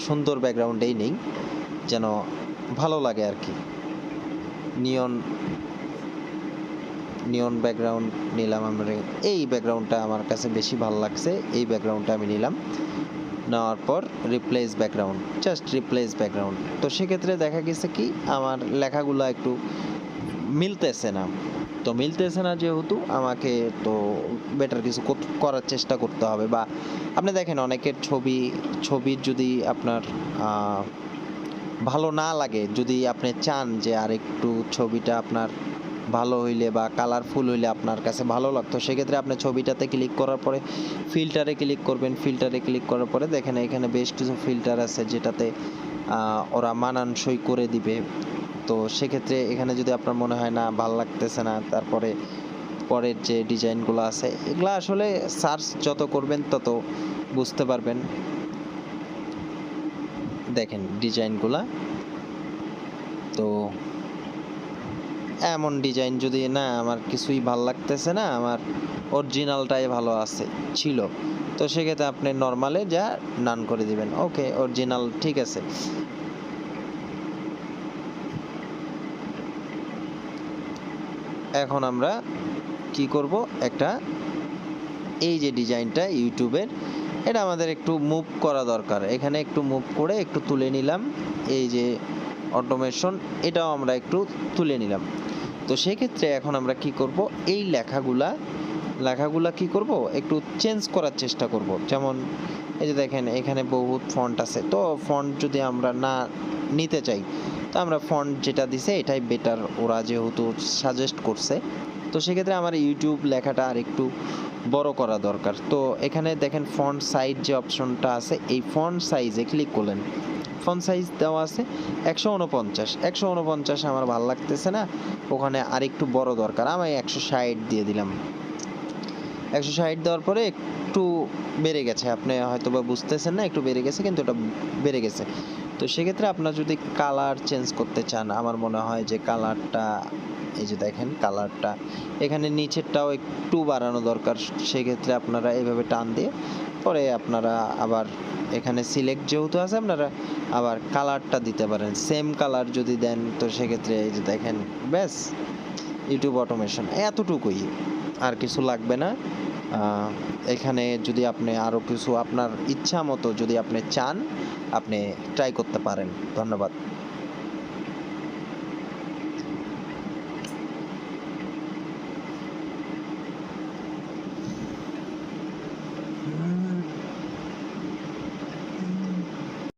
সুন্দর ব্যাকগ্রাউন্ডেই নেই, যেন ভালো লাগে আরকি। নিয়ন নিয়ন ব্যাকগ্রাউন্ড নিলাম আমরা। এই ব্যাকগ্রাউন্ডটা আমার কাছে বেশি ভাল লাগছে। এই ব্যাকগ্রাউন্ডটা আমি নিলাম। নেওয়ার পর replace background, just replace background. তো সেক্ষেত্রে দেখা গেছে কি আমার লেখাগুলা একটু মিলতেছে না। তো মিলতেছে না যেহেতু আমাকে তো বেটার কিছু করার চেষ্টা করতে হবে। বা আপনি দেখেন অনেকের ছবির যদি আপনার আ ভালো না লাগে, যদি আপনি চান যে আরেকটু ছবিটা আপনার ভালো হইলে বা কালারফুল হইলে আপনার কাছে ভালো লাগতো, সেক্ষেত্রে আপনি ছবিটাতে ক্লিক করার পরে ফিল্টারে ক্লিক করবেন। ফিল্টারে ক্লিক করার পরে দেখেন এখানে বেশ কিছু ফিল্টার আছে যেটাতে ওরা মানানসই করে দিবে। তো সেক্ষেত্রে এখানে যদি আপনার মনে হয় না ভাল লাগতেছে না, তারপরে পরের যে ডিজাইনগুলো আছে এগুলা আসলে সার্চ যত করবেন তত বুঝতে পারবেন। দেখেন ডিজাইনগুলা, তো এমন ডিজাইন যদি না আমার কিছুই ভাল লাগতেছে না, আমার অরিজিনালটাই ভালো ছিল। তো সেক্ষেত্রে আপনি নরমালে যা ডান করে দিবেন। ওকে, অরিজিনাল ঠিক আছে। এখন আমরা কি করব, একটা এই যে ডিজাইনটা ইউটিউবের, এটা আমাদের একটু মুভ করা দরকার। এখানে একটু মুভ করে একটু তুলে নিলাম। এই যে অটোমেশন, এটাও আমরা একটু তুলে নিলাম। তো সেক্ষেত্রে এখন আমরা কি করব, এই লেখাগুলা কি করব, একটু চেঞ্জ করার চেষ্টা করব। যেমন এই যে দেখেন এখানে বহুত ফন্ট আছে। তো ফন্ট যদি আমরা না নিতে চাই, তো আমরা ফন্ট যেটা দিছে এটাই বেটার, ওরা যেহেতু সাজেস্ট করছে। তো সেক্ষেত্রে আমার ইউটিউব লেখাটা আর একটু বড় করা দরকার। তো এখানে দেখেন ফন্ট সাইজ যে অপশনটা আছে, এই ফন্ট সাইজে ক্লিক করলেন। ফন্ট সাইজ দেওয়া আছে 149। 149 আমার ভাল লাগতেছে না, ওখানে আরেকটু বড় দরকার। আমি 160 দিয়ে দিলাম। 160 দেওয়ার পরে একটু বেড়ে গেছে, আপনি হয়তোবা বুঝতেছেন না, একটু বেড়ে গেছে, কিন্তু এটা বেড়ে গেছে। তো সেক্ষেত্রে আপনার যদি কালার চেঞ্জ করতে চান, আমার মনে হয় যে কালারটা, এই যে দেখেন কালারটা এখানে নিচেরটাও একটু বাড়ানো দরকার। সেক্ষেত্রে আপনারা এইভাবে টান দিয়ে পরে আপনারা আবার এখানে সিলেক্ট যেহেতু আছে, আপনারা আবার কালারটা দিতে পারেন। সেম কালার যদি দেন, তো সেক্ষেত্রে এই যে দেখেন, ব্যাস ইউটিউব অটোমেশন এতটুকুই, আর কিছু লাগবে না। এখানে যদি আপনি আরও কিছু আপনার ইচ্ছা মতো যদি আপনি চান, আপনি ট্রাই করতে পারেন। ধন্যবাদ।